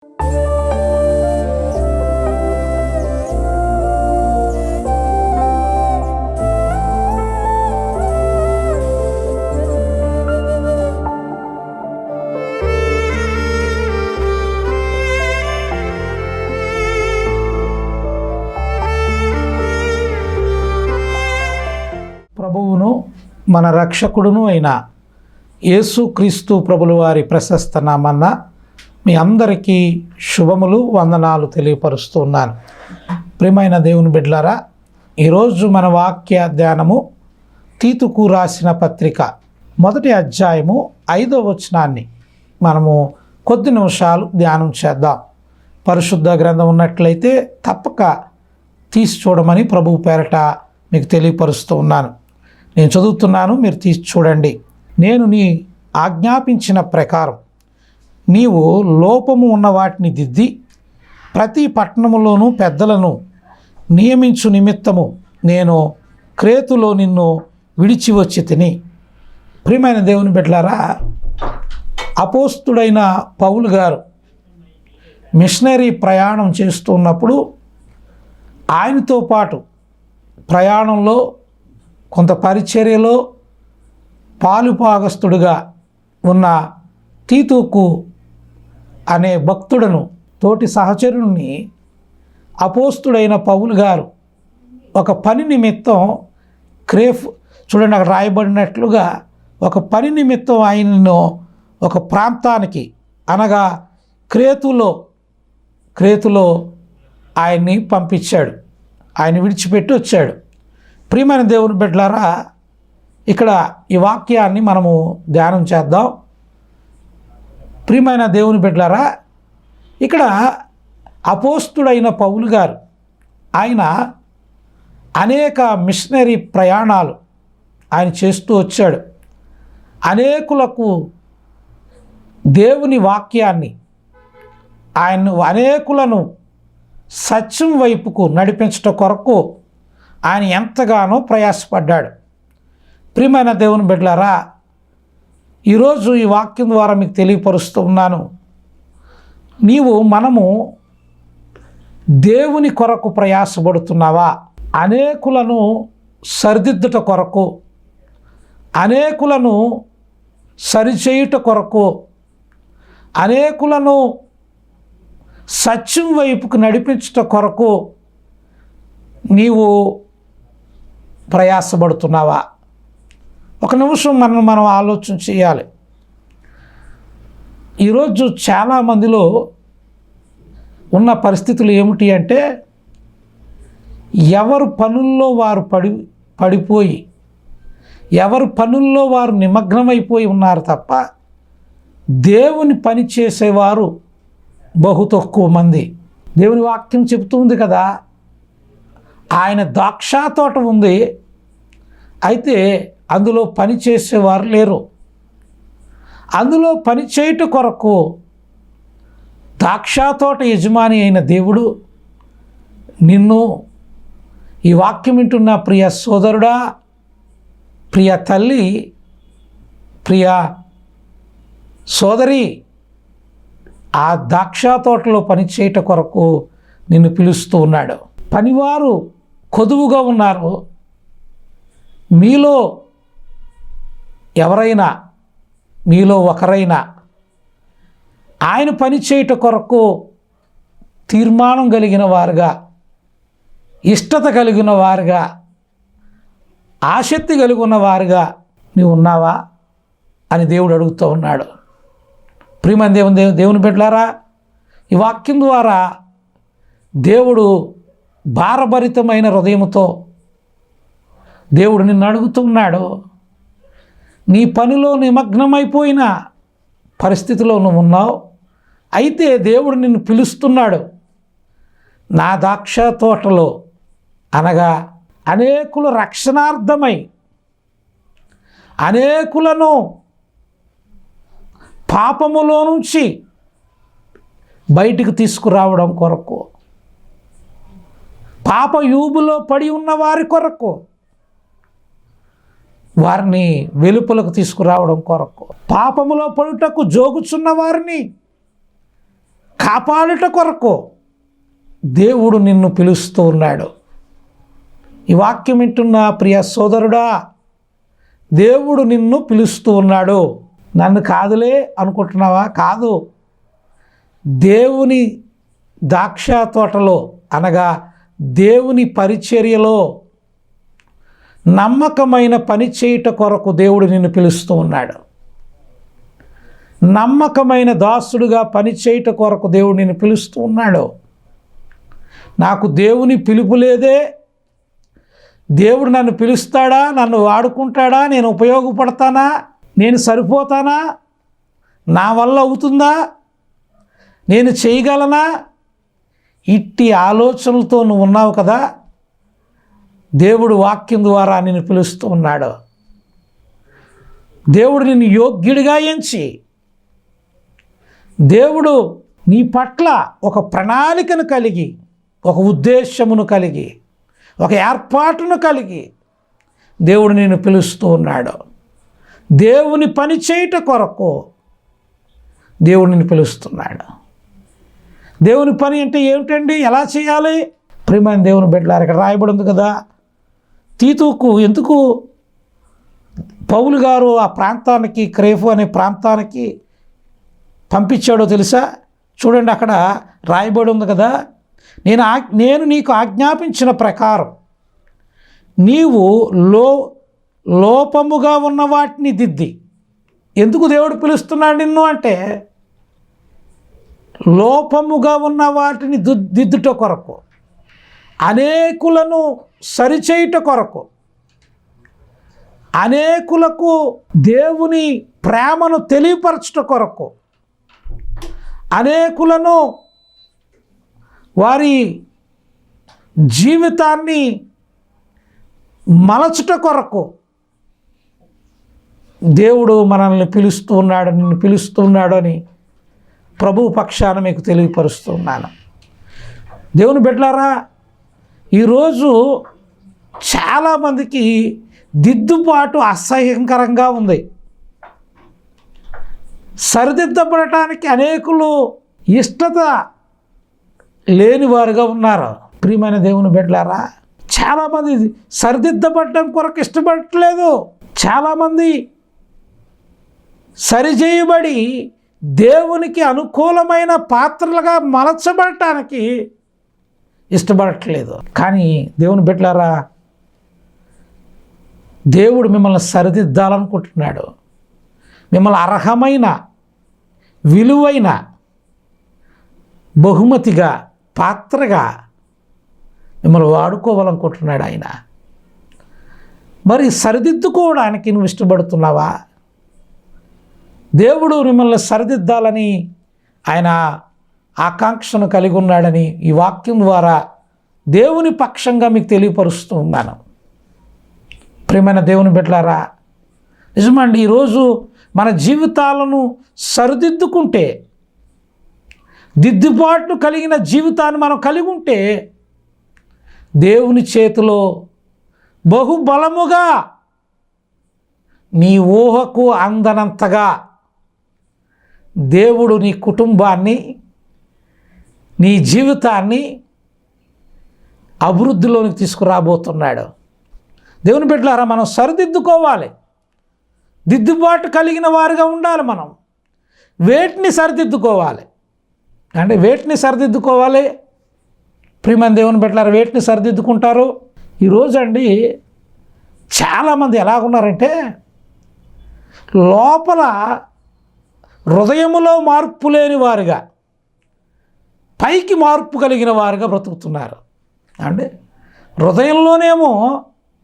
ప్రభువును మన రక్షకుడును అయిన యేసుక్రీస్తు ప్రభుల వారి ప్రశస్త నామన్న మీ అందరికీ శుభములు వందనాలు తెలియపరుస్తున్నాను. ప్రియమైన దేవుని బిడ్డలారా, ఈరోజు మన వాక్య ధ్యానము తీతుకు రాసిన పత్రిక 1వ అధ్యాయము 5వ వచనాన్ని మనము కొద్ది నిమిషాలు ధ్యానం చేద్దాం. పరిశుద్ధ గ్రంథం ఉన్నట్లయితే తప్పక తీసి చూడమని ప్రభువు పేరట మీకు తెలియపరుస్తూ ఉన్నాను. నేను చదువుతున్నాను, మీరు తీసి చూడండి. నేను నీ ఆజ్ఞాపించిన ప్రకారం నీవు లోపము ఉన్న వాటిని దిద్ది ప్రతి పట్టణములోనూ పెద్దలను నియమించు నిమిత్తము నేను క్రేతులో నిన్ను విడిచి వచ్చి తిని. ప్రియమైన దేవుని బిడ్డలారా, అపోస్తుడైన పౌలు గారు మిషనరీ ప్రయాణం చేస్తున్నప్పుడు ఆయనతో పాటు ప్రయాణంలో కొంత పరిచర్యలో పాలుపాగస్తుడుగా ఉన్న తీతుకు అనే భక్తుడను తోటి సహచరుని అపోస్తుడైన పౌలు గారు ఒక పని నిమిత్తం చూడండి అక్కడ రాయబడినట్లుగా ఒక పని నిమిత్తం ఆయనను ఒక ప్రాంతానికి అనగా క్రేతులో ఆయన్ని పంపించాడు. ఆయన విడిచిపెట్టి వచ్చాడు. ప్రియమైన దేవుని బిడ్డలారా, ఇక్కడ ఈ వాక్యాన్ని మనము ధ్యానం చేద్దాం. ప్రియమైన దేవుని బిడ్డలారా, ఇక్కడ అపోస్తుడైన పౌలు గారు ఆయన అనేక మిషనరీ ప్రయాణాలు ఆయన చేస్తూ వచ్చాడు. అనేకులకు దేవుని వాక్యాన్ని అనేకులను సత్యం వైపుకు నడిపించడం కొరకు ఆయన ఎంతగానో ప్రయాసపడ్డాడు. ప్రియమైన దేవుని బిడ్డలారా, ఈరోజు ఈ వాక్యం ద్వారా మీకు తెలియపరుస్తూ ఉన్నాను. మనము దేవుని కొరకు ప్రయాసపడుతున్నావా? అనేకులను సరిదిద్దుట కొరకు, అనేకులను సరిచేయుట కొరకు, అనేకులను సత్యం వైపుకు నడిపించుట కొరకు నీవు ప్రయాసపడుతున్నావా? ఒక నిమిషం మనం ఆలోచన చేయాలి. ఈరోజు చాలామందిలో ఉన్న పరిస్థితులు ఏమిటి అంటే, ఎవరు పనుల్లో వారు పడిపోయి ఎవరు పనుల్లో వారు నిమగ్నమైపోయి ఉన్నారు తప్ప దేవుని పని చేసేవారు బహు తక్కువ మంది. దేవుని వాక్యం చెబుతుంది కదా, ఆయన ద్రాక్ష తోట ఉంది, అయితే అందులో పని చేసేవారు లేరు. అందులో పని చేయుట కొరకు ద్రాక్ష తోట యజమాని అయిన దేవుడు నిన్ను, ఈ వాక్యం వింటున్న ప్రియ సోదరుడా, ప్రియ తల్లి, ప్రియ సోదరి, ఆ ద్రాక్ష తోటలో పని చేయట కొరకు నిన్ను పిలుస్తూ ఉన్నాడు. పనివారు కొదువుగా ఉన్నారు. మీలో ఎవరైనా, మీలో ఒకరైనా ఆయన పని చేయట కొరకు తీర్మానం కలిగిన వారుగా, ఇష్టత కలిగిన వారుగా, ఆసక్తి కలిగి ఉన్న వారుగా నీవు ఉన్నావా అని దేవుడు అడుగుతూ ఉన్నాడు. ప్రియమైన దేవుని బిడ్డలారా, ఈ వాక్యం ద్వారా దేవుడు భారభరితమైన హృదయంతో దేవుడు నిన్ను అడుగుతున్నాడు. నీ పనిలో నిమగ్నమైపోయిన పరిస్థితిలో నువ్వు ఉన్నావు. అయితే దేవుడు నిన్ను పిలుస్తున్నాడు. నా ద్రాక్ష తోటలో, అనగా అనేకుల రక్షణార్థమై అనేకులను పాపములో నుంచి బయటికి తీసుకురావడం కొరకు, పాప యూబులో పడి ఉన్న వారి కొరకు, వారిని వెలుపలకు తీసుకురావడం కొరకు, పాపములో పడుటకు జోగుచున్న వారిని కాపాడుట కొరకు దేవుడు నిన్ను పిలుస్తూ ఉన్నాడు. ఈ వాక్యం వింటున్న ప్రియ సోదరుడా, దేవుడు నిన్ను పిలుస్తూ ఉన్నాడు. నన్ను కాదులే అనుకుంటున్నావా? కాదు. దేవుని ద్రాక్ష తోటలో అనగా దేవుని పరిచర్యలో నమ్మకమైన పని చేయుట కొరకు దేవుడు నిన్ను పిలుస్తూ ఉన్నాడు. నమ్మకమైన దాసుడుగా పని చేయుట కొరకు దేవుడు నిన్ను పిలుస్తూ ఉన్నాడు. నాకు దేవుని పిలుపు లేదే, దేవుడు నన్ను పిలుస్తాడా, నన్ను వాడుకుంటాడా, నేను ఉపయోగపడతానా, నేను సరిపోతానా, నా వల్ల అవుతుందా, నేను చేయగలనా, ఇట్టి ఆలోచనలతో నువ్వు ఉన్నావు కదా. దేవుడు వాక్యం ద్వారా నిన్ను పిలుస్తూ ఉన్నాడు. దేవుడు నిన్ను యోగ్యుడిగా ఎంచి, దేవుడు నీ పట్ల ఒక ప్రణాళికను కలిగి, ఒక ఉద్దేశమును కలిగి, ఒక ఏర్పాటును కలిగి దేవుడు నిన్ను పిలుస్తూ ఉన్నాడు. దేవుని పని చేయుట కొరకు దేవుడు నిన్ను పిలుస్తున్నాడు. దేవుని పని అంటే ఏమిటండి? ఎలా చేయాలి? ప్రియమైన దేవుని బిడ్డలారా, ఇక్కడ రాయబడి ఉంది కదా, తీతుకు ఎందుకు పౌలు గారు ఆ ప్రాంతానికి, క్రేఫు అనే ప్రాంతానికి పంపించాడో తెలుసా? చూడండి, అక్కడ రాయబడి ఉంది కదా, నేను నీకు ఆజ్ఞాపించిన ప్రకారం నీవు లోపముగా ఉన్న వాటిని దిద్ది. ఎందుకు దేవుడు పిలుస్తున్నాడు నిన్ను అంటే, లోపముగా ఉన్న వాటిని దిద్దుట కొరకు, అనేకులను సరిచేయుట కొరకు, అనేకులకు దేవుని ప్రేమను తెలియపరచుట కొరకు, అనేకులను వారి జీవితాన్ని మలచుట కొరకు దేవుడు మనల్ని పిలుస్తూ ఉన్నాడు, నిన్ను పిలుస్తూ ఉన్నాడు అని ప్రభు పక్షాన మీకు తెలియపరుస్తున్నాను. దేవుని బిడ్డలారా, ఈరోజు చాలామందికి దిద్దుబాటు అసహ్యకరంగా ఉంది. సరిదిద్దబడటానికి అనేకులు ఇష్టత లేనివారుగా ఉన్నారు. ప్రియమైన దేవుని బిడ్డలారా, చాలామంది సరిదిద్దబడటం కొరకు ఇష్టపడట్లేదు. చాలామంది సరిచేయబడి దేవునికి అనుకూలమైన పాత్రలుగా మలచబడటానికి ఇష్టపడట్లేదు. కానీ దేవుని బిడ్డలారా, దేవుడు మిమ్మల్ని సరిదిద్దాలనుకుంటున్నాడు. మిమ్మల్ని అర్హమైన, విలువైన బహుమతిగా, పాత్రగా మిమ్మల్ని వాడుకోవాలనుకుంటున్నాడు ఆయన. మరి సరిదిద్దుకోవడానికి నువ్వు ఇష్టపడుతున్నావా? దేవుడు మిమ్మల్ని సరిదిద్దాలని ఆయన ఆకాంక్షను కలిగి ఉన్నాడని ఈ వాక్యం ద్వారా దేవుని పక్షంగా మీకు తెలియపరుస్తూ ఉన్నాను. ప్రియమైన దేవుని బిడ్డలారా, నిజమండి, ఈరోజు మన జీవితాలను సరిదిద్దుకుంటే, దిద్దుబాటు కలిగిన జీవితాన్ని మనం కలిగి ఉంటే, దేవుని చేతిలో బహుబలముగా, నీ ఊహకు అందనంతగా దేవుడు నీ కుటుంబాన్ని, నీ జీవితాన్ని అభివృద్ధిలోనికి తీసుకురాబోతున్నాడు. దేవుని బిడ్డలారా, మనం సరిదిద్దుకోవాలి, దిద్దుబాటు కలిగిన వారుగా ఉండాలి. మనం వేటిని సరిదిద్దుకోవాలి అంటే, వేటిని సరిదిద్దుకోవాలి? ప్రియమైన దేవుని బిడ్డలారా, వేటిని సరిదిద్దుకుంటారు? ఈరోజు అండి చాలామంది ఎలాగున్నారంటే, లోపల హృదయములో మార్పు లేని వారుగా, పైకి మార్పు కలిగిన వారుగా బ్రతుకుతున్నారు. అంటే హృదయంలోనేమో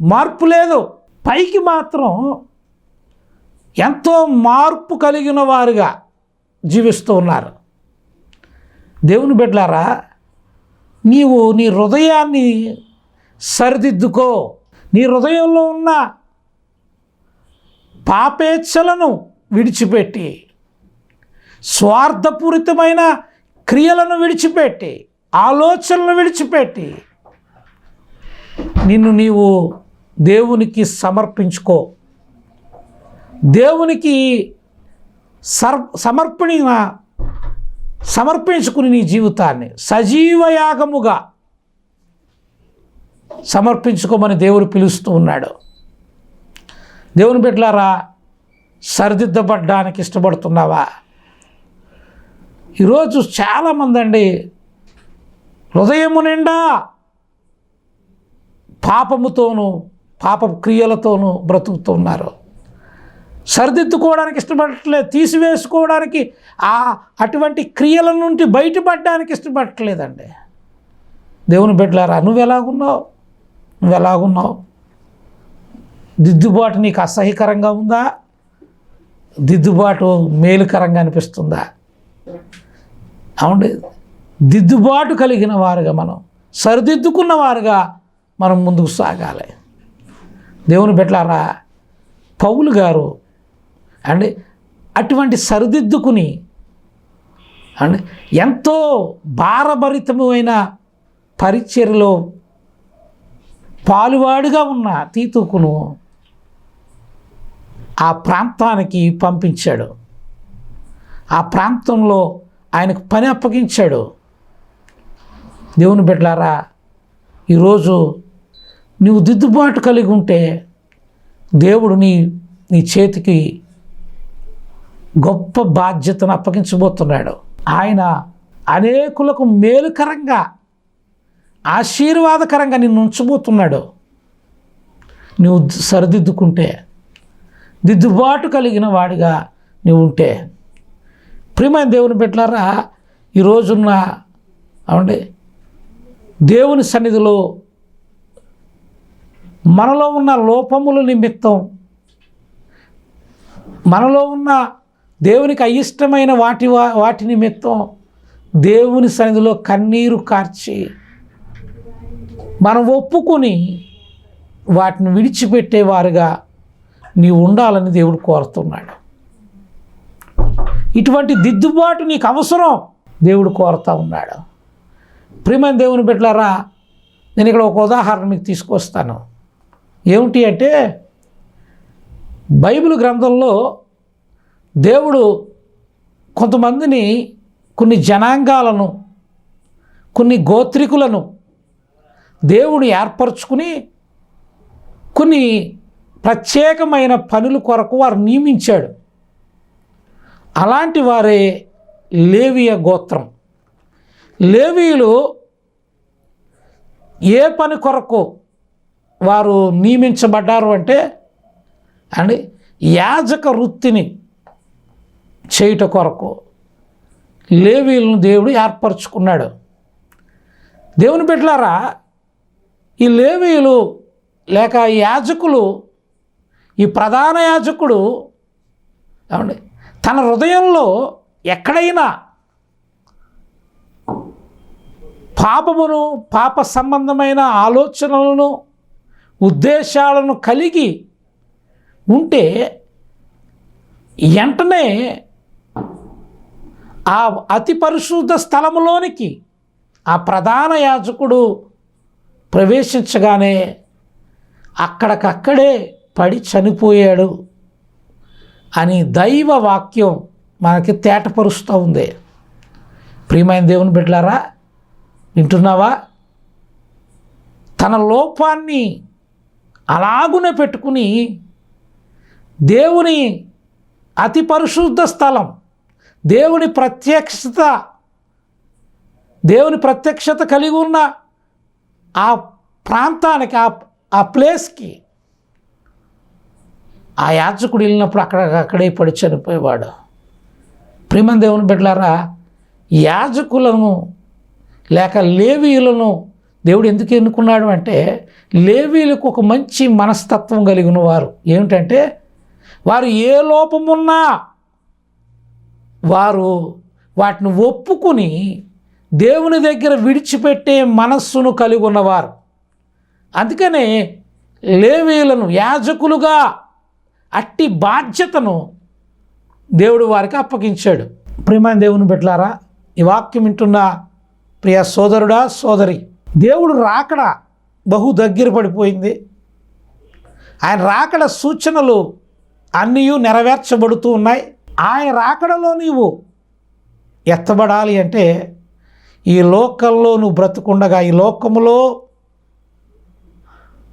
మార్పు లేదు, పైకి మాత్రం ఎంతో మార్పు కలిగిన వారుగా జీవిస్తూ ఉన్నారు. దేవుని బిడ్డలారా, నీవు నీ హృదయాన్ని సరిదిద్దుకో. నీ హృదయంలో ఉన్న పాపేచ్ఛలను విడిచిపెట్టి, స్వార్థపూరితమైన క్రియలను విడిచిపెట్టి, ఆలోచనలను విడిచిపెట్టి నిన్ను నీవు దేవునికి సమర్పించుకో. దేవునికి సమర్పించుకుని నీ జీవితాన్ని సజీవయాగముగా సమర్పించుకోమని దేవుడు పిలుస్తూ ఉన్నాడు. దేవుని బిడ్డలారా, సరిదిద్దబడ్డానికి ఇష్టపడుతున్నావా? ఈరోజు చాలామంది అండి హృదయము నిండా పాపముతోనూ పాప క్రియలతోనూ బ్రతుకుతున్నారు. సరిదిద్దుకోవడానికి ఇష్టపడట్లేదు, తీసివేసుకోవడానికి అటువంటి క్రియల నుండి బయటపడడానికి ఇష్టపడట్లేదండి. దేవుని బిడ్డలారా, నువ్వెలాగున్నావు? దిద్దుబాటు నీకు అసహ్యకరంగా ఉందా? దిద్దుబాటు మేలుకరంగా అనిపిస్తుందా? అవునండి, దిద్దుబాటు కలిగిన వారుగా మనం, సరిదిద్దుకున్న వారుగా మనం ముందుకు సాగాలి. దేవుని బిడ్డలారా, పౌలు గారు అండి అటువంటి సరిదిద్దుకుని అండి ఎంతో భారభరితమైన పరిచర్యలో పాలువాడుగా ఉన్న తీతుకును ఆ ప్రాంతానికి పంపించాడు. ఆ ప్రాంతంలో ఆయనకు పని అప్పగించాడు. దేవుని బిడ్డలారా, ఈరోజు నువ్వు దిద్దుబాటు కలిగి ఉంటే దేవుడు నీ చేతికి గొప్ప బాధ్యతను అప్పగించబోతున్నాడు. ఆయన అనేకులకు మేలుకరంగా ఆశీర్వాదకరంగా నిన్ను ఉంచబోతున్నాడు. నువ్వు సరిదిద్దుకుంటే, దిద్దుబాటు కలిగిన వాడిగా నువ్వు ఉంటే. ప్రియమైన దేవుని బిడ్డలారా, ఈరోజున్న అవునండి దేవుని సన్నిధిలో మనలో ఉన్న లోపముల నిమిత్తం, మనలో ఉన్న దేవునికి అయిష్టమైన వాటి నిమిత్తం దేవుని సన్నిధిలో కన్నీరు కార్చి మనం ఒప్పుకొని వాటిని విడిచిపెట్టేవారుగా నీవు ఉండాలని దేవుడు కోరుతున్నాడు. ఇటువంటి దిద్దుబాటు నీకు అవసరం, దేవుడు కోరుతూ ఉన్నాడు. ప్రియమైన దేవుని బిడ్డలారా, నేను ఇక్కడ ఒక ఉదాహరణ మీకు తీసుకొస్తాను. ఏమిటి అంటే, బైబిల్ గ్రంథంలో దేవుడు కొంతమందిని, కొన్ని జనాంగాలను, కొన్ని గోత్రికులను దేవుడు ఏర్పరచుకుని కొన్ని ప్రత్యేకమైన పనుల కొరకు వారు నియమించాడు. అలాంటి వారే లేవియ గోత్రం. లేవీయులు ఏ పని కొరకు వారు నియమించబడ్డారు అంటే అండి యాజక వృత్తిని చేయుట కొరకు లేవీయులను దేవుడు ఏర్పరచుకున్నాడు. దేవుని బిడ్డలారా, ఈ లేవీయులు లేక యాజకులు, ఈ ప్రధాన యాజకుడు ఏమండి తన హృదయంలో ఎక్కడైనా పాపమును, పాప సంబంధమైన ఆలోచనలను, ఉద్దేశాలను కలిగి ఉంటే వెంటనే ఆ అతి పరిశుద్ధ స్థలములోనికి ఆ ప్రధాన యాజకుడు ప్రవేశించగానే అక్కడికక్కడే పడి చనిపోయాడు అని దైవ వాక్యం మనకి తేటపరుస్తూ ఉంది. ప్రియమైన దేవుని బిడ్డలారా, వింటున్నావా? తన లోపాన్ని అలాగునే పెట్టుకుని దేవుని అతి పరిశుద్ధ స్థలం, దేవుని ప్రత్యక్షత కలిగి ఉన్న ఆ ప్రాంతానికి, ఆ ప్లేస్కి ఆ యాజకుడు వెళ్ళినప్పుడు అక్కడే పడి చనిపోయేవాడు. ప్రియమైన దేవుని బిడ్డలారా, యాజకులను లేక లేవీయులను దేవుడు ఎందుకు ఎన్నుకున్నాడు అంటే, లేవీయులకు ఒక మంచి మనస్తత్వం కలిగిన వారు. ఏమిటంటే, వారు ఏ లోపమున్నా వారు వాటిని ఒప్పుకుని దేవుని దగ్గర విడిచిపెట్టే మనస్సును కలిగి ఉన్నవారు. అందుకనే లేవీయులను యాజకులుగా అట్టి బాధ్యతను దేవుడు వారికి అప్పగించాడు. ప్రియమైన దేవుని బిడ్డలారా, ఈ వాక్యం వింటున్న ప్రియ సోదరుడా, సోదరి, దేవుడు రాకడ బహు దగ్గర పడిపోయింది. ఆయన రాకడ సూచనలు అన్నీ నెరవేర్చబడుతూ ఉన్నాయి. ఆయన రాకడలో నీవు ఎత్తబడాలి అంటే ఈ లోకంలో నువ్వు బ్రతుకుండగా, ఈ లోకములో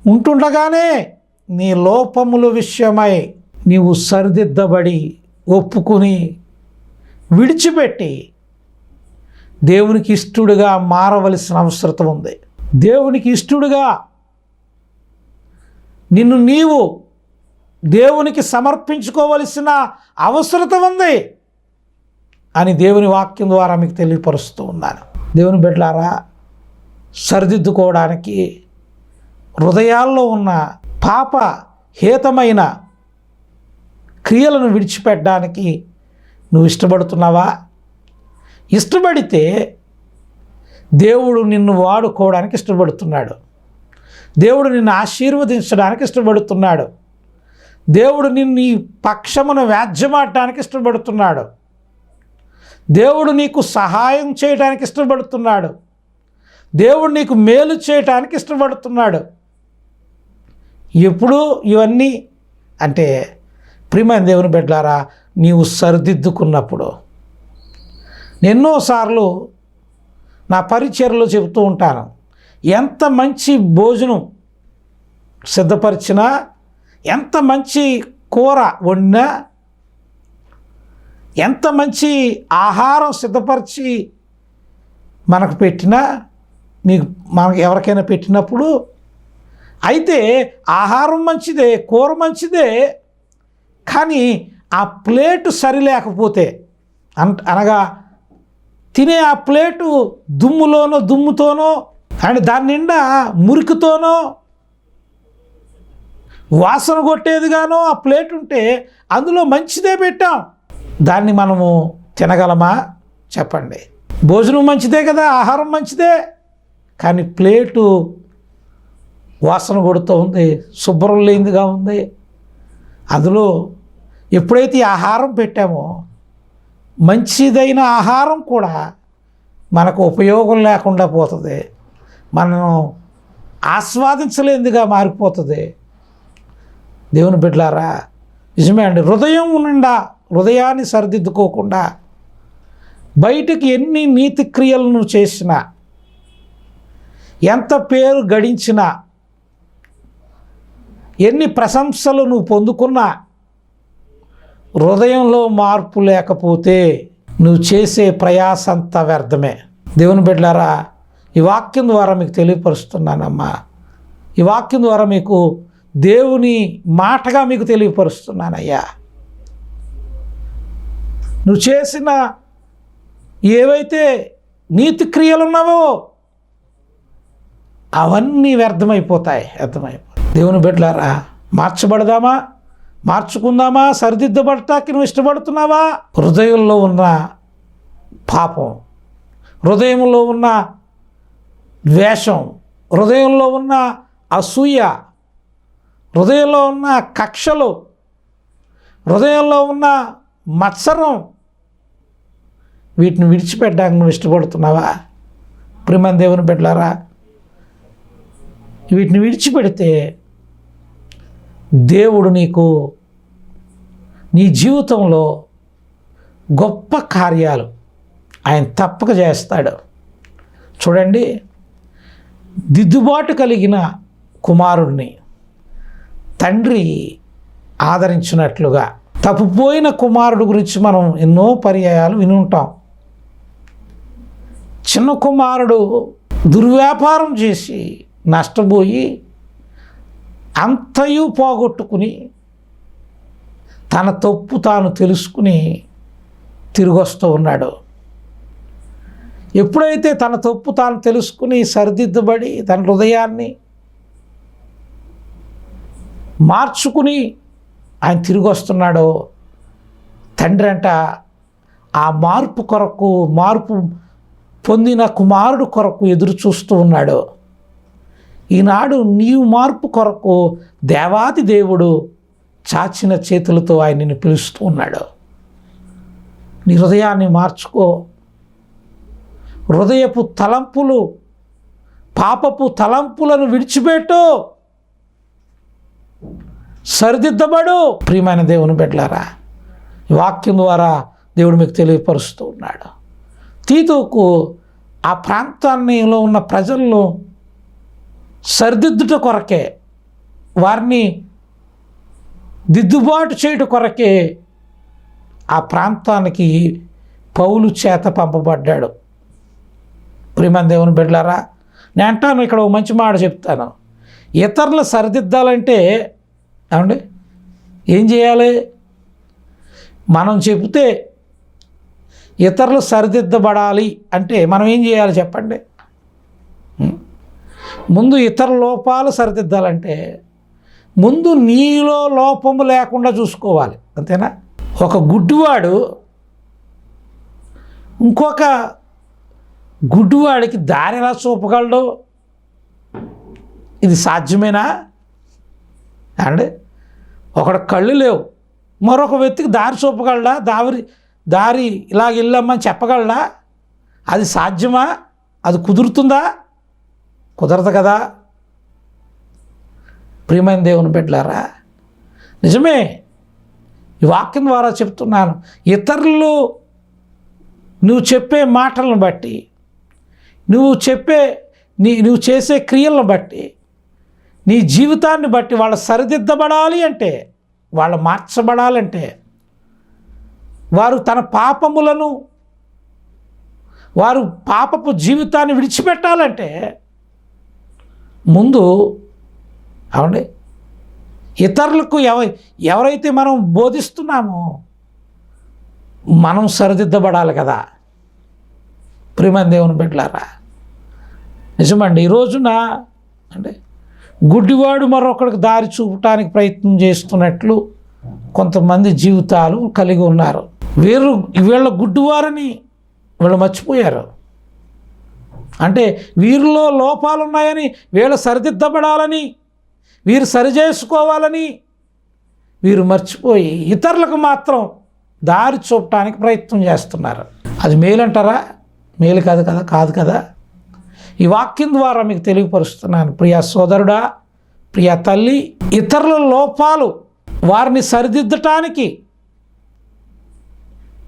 ఉంటుండగానే నీ లోపముల విషయమై నీవు సరిదిద్దబడి ఒప్పుకుని విడిచిపెట్టి దేవునికి ఇష్టడుగా మారవలసిన అవసరం ఉంది. దేవునికి ఇష్టడుగా నిన్ను నీవు దేవునికి సమర్పించుకోవలసిన అవసరత ఉంది అని దేవుని వాక్యం ద్వారా మీకు తెలియపరుస్తూ ఉన్నాను. దేవుని బిడ్డలారా, సరిదిద్దుకోవడానికి, హృదయాల్లో ఉన్న పాప హేతమైన క్రియలను విడిచిపెట్టడానికి నువ్వు ఇష్టపడుతున్నావా? ఇష్టపడితే దేవుడు నిన్ను వాడుకోవడానికి ఇష్టపడుతున్నాడు. దేవుడు నిన్ను ఆశీర్వదించడానికి ఇష్టపడుతున్నాడు. దేవుడు నిన్ను ఈ పక్షమున వ్యాజ్యమాడటానికి ఇష్టపడుతున్నాడు. దేవుడు నీకు సహాయం చేయడానికి ఇష్టపడుతున్నాడు. దేవుడు నీకు మేలు చేయటానికి ఇష్టపడుతున్నాడు. ఎప్పుడు ఇవన్నీ అంటే ప్రియమైన దేవుని బిడ్డలారా, నీవు సరిదిద్దుకున్నప్పుడు. ఎన్నోసార్లు నా పరిచర్యలో చెబుతూ ఉంటాను, ఎంత మంచి భోజనం సిద్ధపరిచినా, ఎంత మంచి కూర వండినా, ఎంత మంచి ఆహారం సిద్ధపరిచి మనకు పెట్టినా, మనకు ఎవరికైనా పెట్టినప్పుడు అయితే ఆహారం మంచిదే, కూర మంచిదే, కానీ ఆ ప్లేటు సరిలేకపోతే అనగా తినే ఆ ప్లేటు దుమ్ముతోనో అండ్ దాని నిండా మురికితోనో వాసన కొట్టేదిగానో ఆ ప్లేట్ ఉంటే అందులో మంచిదే పెట్టాం, దాన్ని మనము తినగలమా చెప్పండి? భోజనం మంచిదే కదా, ఆహారం మంచిదే, కానీ ప్లేటు వాసన కొడుతూ ఉంది, శుభ్రం లేనిదిగా ఉంది. అందులో ఎప్పుడైతే ఈ ఆహారం పెట్టామో మంచిదైన ఆహారం కూడా మనకు ఉపయోగం లేకుండా పోతుంది, మనం ఆస్వాదించలేనిదిగా మారిపోతుంది. దేవుని బిడ్డలారా, నిజమే అండి, హృదయాన్ని సరిదిద్దుకోకుండా బయటకు ఎన్ని నీతి క్రియలను చేసినా, ఎంత పేరు గడించినా, ఎన్ని ప్రశంసలు నువ్వు పొందుకున్నా, హృదయంలో మార్పు లేకపోతే నువ్వు చేసే ప్రయాసంతా వ్యర్థమే. దేవుని బిడ్డలారా, ఈ వాక్యం ద్వారా మీకు తెలియపరుస్తున్నానమ్మా. ఈ వాక్యం ద్వారా మీకు దేవుని మాటగా మీకు తెలియపరుస్తున్నానయ్యా. నువ్వు చేసిన ఏవైతే నీతి క్రియలు ఉన్నావో అవన్నీ వ్యర్థమైపోతాయి. దేవుని బిడ్డలారా, మార్చుకుందామా? సరిదిద్దబడటానికి నువ్వు ఇష్టపడుతున్నావా? హృదయంలో ఉన్న పాపం, హృదయంలో ఉన్న ద్వేషం, హృదయంలో ఉన్న అసూయ, హృదయంలో ఉన్న కక్షలు, హృదయంలో ఉన్న మత్సరం, వీటిని విడిచిపెట్టడానికి నువ్వు ఇష్టపడుతున్నావా? ప్రియమైన దేవుని బిడ్డలారా, వీటిని విడిచిపెడితే దేవుడు నీకు నీ జీవితంలో గొప్ప కార్యాలు ఆయన తప్పక చేస్తాడు. చూడండి, దిద్దుబాటు కలిగిన కుమారుడిని తండ్రి ఆదరించినట్లుగా తప్పిపోయిన కుమారుడు గురించి మనం ఎన్నో పర్యాయాలు విని ఉంటాం. చిన్న కుమారుడు దుర్వ్యాపారం చేసి నష్టపోయి అంతయు పోగొట్టుకుని తన తప్పు తాను తెలుసుకుని తిరిగి వస్తూ ఉన్నాడు. ఎప్పుడైతే తన తప్పు తాను తెలుసుకుని సరిదిద్దబడి తన హృదయాన్ని మార్చుకుని ఆయన తిరిగి వస్తున్నాడో, తండ్రి అంట ఆ మార్పు పొందిన కుమారుడు కొరకు ఎదురు చూస్తూ ఉన్నాడు. ఈనాడు నీవు మార్పు కొరకు దేవాది దేవుడు చాచిన చేతులతో ఆయన నిన్ను పిలుస్తూ ఉన్నాడు. నీ హృదయాన్ని మార్చుకో. హృదయపు తలంపులు, పాపపు తలంపులను విడిచిపెట్టు, సరిదిద్దబడు. ప్రియమైన దేవుని బిడ్డలారా, ఈ వాక్యం ద్వారా దేవుడు మీకు తెలియపరుస్తూ ఉన్నాడు. తీతుకు ఆ ప్రాంతాల్లో ఉన్న ప్రజలను సరిదిద్దుట కొరకే, వారిని దిద్దుబాటు చేయట కొరకే ఆ ప్రాంతానికి పౌలు చేత పంపబడ్డాడు. ప్రియమైన దేవుని బిడ్డలారా, నేను అంటాను, ఇక్కడ ఒక మంచి మాట చెప్తాను. ఇతరులు సరిదిద్దాలంటే ఏమండి ఏం చేయాలి? మనం చెబితే ఇతరులు సరిదిద్దబడాలి అంటే మనం ఏం చేయాలి చెప్పండి? ముందు ఇతర లోపాలు సరిదిద్దాలంటే ముందు నీలో లోపము లేకుండా చూసుకోవాలి, అంతేనా? ఒక గుడ్డివాడు ఇంకొక గుడ్డివాడికి దారి ఎలా చూపగలడు? ఇది సాధ్యమేనా అండి? ఒకడు కళ్ళు లేవు, మరొక వ్యక్తికి దారి చూపగలడా? దారి ఇలాగ వెళ్ళమ్మని చెప్పగలడా? అది సాధ్యమా? అది కుదురుతుందా? కుదరదు కదా. ప్రియమైన దేవుని బిడ్డలారా, నిజమే, ఈ వాక్యం ద్వారా చెప్తున్నాను. ఇతరులు నువ్వు చెప్పే మాటలను బట్టి, నువ్వు చేసే క్రియలను బట్టి, నీ జీవితాన్ని బట్టి వాళ్ళు సరిదిద్దబడాలి అంటే, వాళ్ళు మార్చబడాలంటే, వారు తన పాపములను, వారు పాపపు జీవితాన్ని విడిచిపెట్టాలంటే ముందు అవునండి ఇతరులకు ఎవరైతే మనం బోధిస్తున్నామో మనం సరిదిద్దబడాలి కదా. ప్రియమైన దేవుని బిడ్డలారా, నిజమండి. ఈ రోజున అంటే గుడ్డివాడు మరొకరికి దారి చూపటానికి ప్రయత్నం చేస్తున్నట్లు కొంతమంది జీవితాలు కలిగి ఉన్నారు. వీళ్ళ గుడ్డివారని వీళ్ళు మర్చిపోయారు. అంటే వీరిలో లోపాలు ఉన్నాయని, వీళ్ళు సరిదిద్దబడాలని, వీరు సరిచేసుకోవాలని వీరు మర్చిపోయి ఇతరులకు మాత్రం దారి చూపటానికి ప్రయత్నం చేస్తున్నారు. అది మేలంటారా? మేలు కాదు కదా. ఈ వాక్యం ద్వారా మీకు తెలియపరుస్తున్నాను, ప్రియ సోదరుడా, ప్రియ తల్లి, ఇతరుల లోపాలు వారిని సరిదిద్దటానికి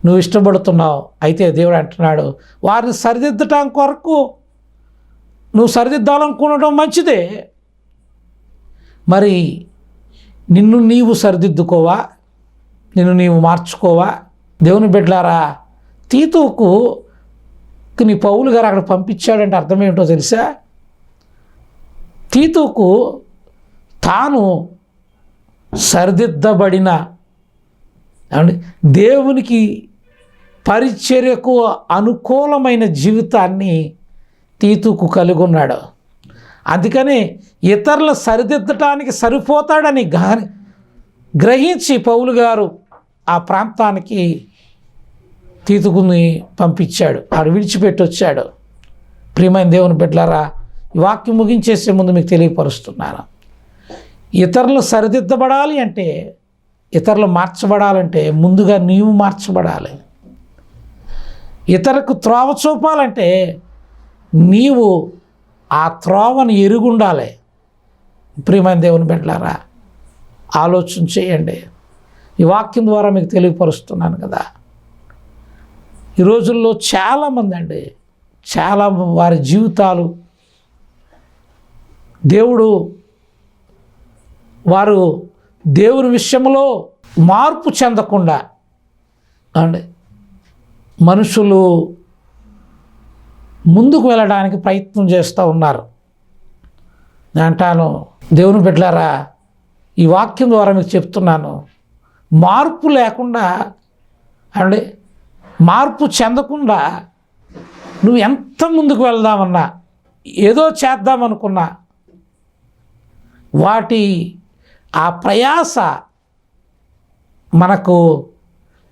నువ్వు ఇష్టపడుతున్నావు. అయితే దేవుడు అంటున్నాడు, వారిని సరిదిద్దటం కొరకు నువ్వు సరిదిద్దాలనుకోవడం మంచిదే, మరి నిన్ను నీవు సరిదిద్దుకోవా? నిన్ను నీవు మార్చుకోవా? దేవుని బిడ్డలారా, తీతుకు నీ పౌలు గారు అక్కడ పంపించాడంటే అర్థం ఏంటో తెలుసా? తీతుకు తాను సరిదిద్దబడిన దేవునికి పరిచర్యకు అనుకూలమైన జీవితాన్ని తీతుకు కలిగి ఉన్నాడు. అందుకని ఇతరులు సరిదిద్దటానికి సరిపోతాడని గ్రహించి పౌలు గారు ఆ ప్రాంతానికి తీతుకుని పంపించాడు. ఆడు విడిచిపెట్టి వచ్చాడు. ప్రియమైన దేవుని బిడ్డలారా, ఈ వాక్యం ముగించేసే ముందు మీకు తెలియపరుస్తున్నాను, ఇతరులు సరిదిద్దబడాలి అంటే, ఇతరులు మార్చబడాలంటే ముందుగా నీవు మార్చబడాలి. ఇతరులకు త్రోవ చూపాలంటే నీవు ఆ త్రోవను ఎరుగుండాలి. ప్రియమైన దేవుని బిడ్డలారా, ఆలోచన చేయండి. ఈ వాక్యం ద్వారా మీకు తెలియపరుస్తున్నాను కదా. ఈ రోజుల్లో చాలామంది అండి, చాలా వారి జీవితాలు వారు దేవుని విషయంలో మార్పు చెందకుండా అండి మనుషులు ముందుకు వెళ్ళడానికి ప్రయత్నం చేస్తూ ఉన్నారు. నేను అంటాను, దేవుని బిడ్డలారా, ఈ వాక్యం ద్వారా మీకు చెప్తున్నాను, మార్పు లేకుండా అండి, మార్పు చెందకుండా నువ్వు ఎంత ముందుకు వెళ్దామన్నా, ఏదో చేద్దామనుకున్నా, వాటి ఆ ప్రయాస మనకు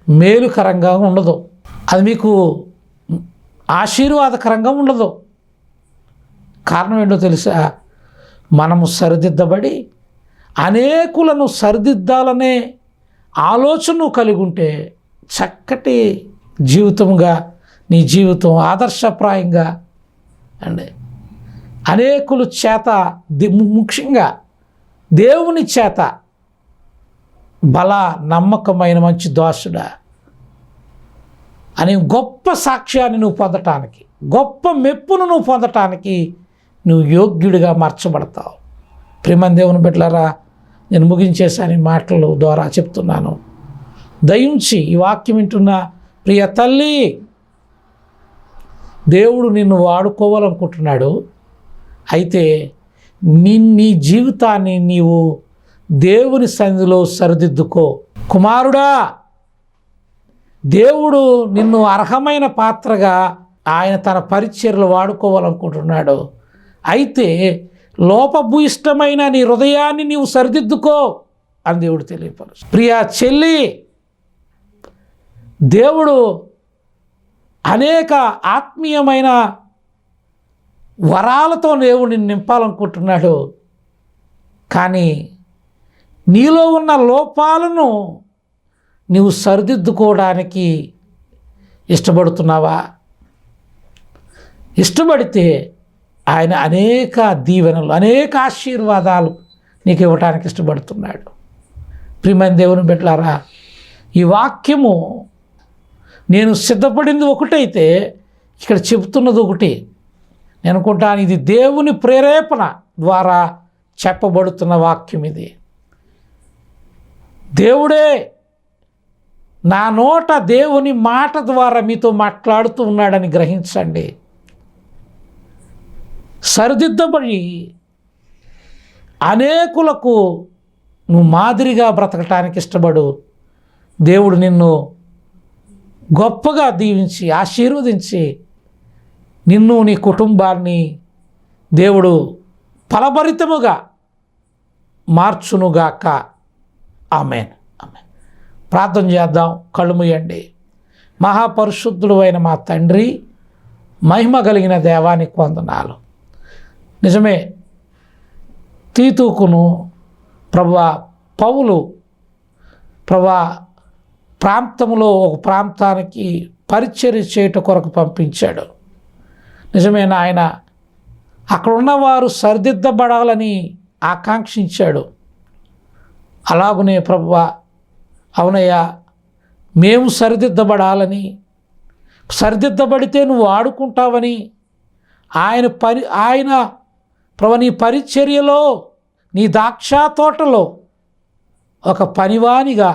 మేలుకరంగా ఉండదు. అది మీకు ఆశీర్వాదకరంగా ఉండదు. కారణం ఏంటో తెలుసా? మనము సరిదిద్దబడి అనేకులను సరిదిద్దాలనే ఆలోచన కలిగి ఉంటే చక్కటి జీవితంగా నీ జీవితం ఆదర్శప్రాయంగా అండి అనేకుల చేత, ముఖ్యంగా దేవుని చేత నమ్మకమైన మంచి దాసుడా, అనే గొప్ప సాక్ష్యాన్ని నువ్వు పొందటానికి, గొప్ప మెప్పును నువ్వు పొందటానికి నువ్వు యోగ్యుడిగా మార్చబడతావు. ప్రియమైన దేవుని బిడ్డలారా, నేను ముగించేసాను ఈ మాటల ద్వారా చెప్తున్నాను. దయించి ఈ వాక్యం వింటున్న ప్రియ తల్లి, దేవుడు నిన్ను వాడుకోవాలనుకుంటున్నాడు. అయితే నీ జీవితాన్ని నీవు దేవుని సన్నిధిలో సరిదిద్దుకో. కుమారుడా, దేవుడు నిన్ను అర్హమైన పాత్రగా ఆయన తన పరిచర్యలు వాడుకోవాలనుకుంటున్నాడు. అయితే లోపభూయిష్టమైన నీ హృదయాన్ని నీవు సరిదిద్దుకో అని దేవుడు తెలియపరుస్తాడు. ప్రియా చెల్లి, దేవుడు అనేక ఆత్మీయమైన వరాలతో దేవుడిని నింపాలనుకుంటున్నాడు. కానీ నీలో ఉన్న లోపాలను నీవు సరిదిద్దుకోవడానికి ఇష్టపడుతున్నావా? ఇష్టపడితే ఆయన అనేక దీవెనలు, అనేక ఆశీర్వాదాలు నీకు ఇవ్వటానికి ఇష్టపడుతున్నాడు. ప్రియమైన దేవుని బిడ్డలారా, ఈ వాక్యము నేను సిద్ధపడింది ఒకటైతే ఇక్కడ చెబుతున్నది ఒకటి. నేను అనుకుంటాను ఇది దేవుని ప్రేరేపణ ద్వారా చెప్పబడుతున్న వాక్యం. ఇది దేవుడే నా నోట దేవుని మాట ద్వారా మీతో మాట్లాడుతూ ఉన్నాడని గ్రహించండి. సరిదిద్దబడి అనేకులకు నువ్వు మాదిరిగా బ్రతకటానికి ఇష్టపడు. దేవుడు నిన్ను గొప్పగా దీవించి ఆశీర్వదించి నిన్ను నీ కుటుంబాన్ని దేవుడు ఫలభరితముగా మార్చునుగాక. ఆమేన్. ఆమేన్. ప్రార్థన చేద్దాం. కళ్ళు మూయండి. మహాపరిశుద్ధుడు అయిన మా తండ్రి, మహిమ కలిగిన దేవానికి వందనాలు. నిజమే, తీతుకును ప్రభువా పౌలు ప్రభువా ప్రాంతంలో ఒక ప్రాంతానికి పరిచర్య చేయట కొరకు పంపించాడు. నిజమే నాయన, అక్కడ ఉన్నవారు సరిదిద్దబడాలని ఆకాంక్షించాడు. అలాగునే ప్రభువా, అవునయ్యా, మేము సరిదిద్దబడాలని, సరిదిద్దబడితే నువ్వు ఆడుకుంటావని ఆయన ప్రభు నీ పరిచర్యలో, నీ ద్రాక్ష తోటలో ఒక పనివానిగా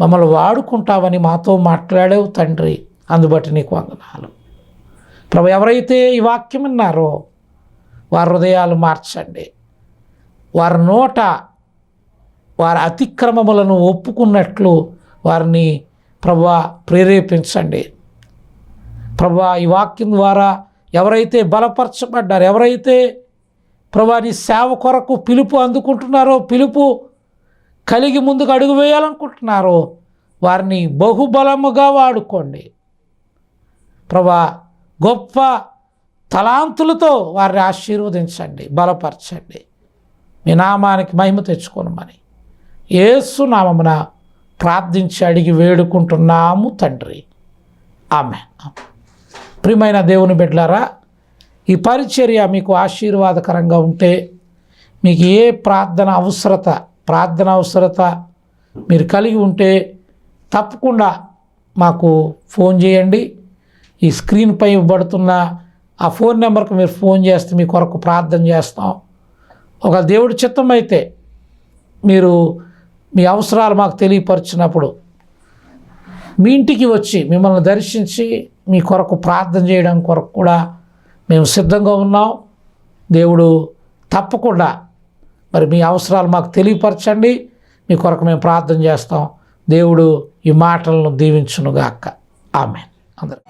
మమ్మల్ని వాడుకుంటావని మాతో మాట్లాడావు తండ్రి. అందుబట్టి నీకు వందనాలు ప్రభు. ఎవరైతే ఈ వాక్యం విన్నారో వారి హృదయాలు మార్చండి. వారి నోట వారి అతిక్రమములను ఒప్పుకున్నట్లు వారిని ప్రభువా ప్రేరేపించండి. ప్రభువా, ఈ వాక్యం ద్వారా ఎవరైతే బలపరచబడ్డారో, ఎవరైతే ప్రభువా నీ సేవ కొరకు పిలుపు అందుకుంటున్నారో, పిలుపు కలిగి ముందుకు అడుగు వేయాలనుకుంటున్నారో వారిని బహుబలముగా వాడుకోండి ప్రభువా. గొప్ప తలాంతులతో వారిని ఆశీర్వదించండి, బలపరచండి. మీ నామానికి మహిమ తెచ్చుకోనమని యేసు నామమున ప్రార్థించి అడిగి వేడుకుంటున్నాము తండ్రి. ఆమేన్. ప్రియమైన దేవుని బిడ్డలారా, ఈ పరిచర్య మీకు ఆశీర్వాదకరంగా ఉంటే మీకు ఏ ప్రార్థన అవసరత మీరు కలిగి ఉంటే తప్పకుండా మాకు ఫోన్ చేయండి. ఈ స్క్రీన్పై ఇవ్వబడుతున్న ఆ ఫోన్ నెంబర్కి మీరు ఫోన్ చేస్తే మీ కొరకు ప్రార్థన చేస్తాం. ఒక దేవుడి చిత్తం అయితే మీరు మీ అవసరాలు మాకు తెలియపరిచినప్పుడు మీ ఇంటికి వచ్చి మిమ్మల్ని దర్శించి మీ కొరకు ప్రార్థన చేయడం కొరకు కూడా మేము సిద్ధంగా ఉన్నాం. దేవుడు తప్పకుండా మరి మీ అవసరాలు మాకు తెలియపరచండి. మీ కొరకు మేము ప్రార్థన చేస్తాం. దేవుడు ఈ మాటలను దీవించునుగాక. ఆమేన్. అందరూ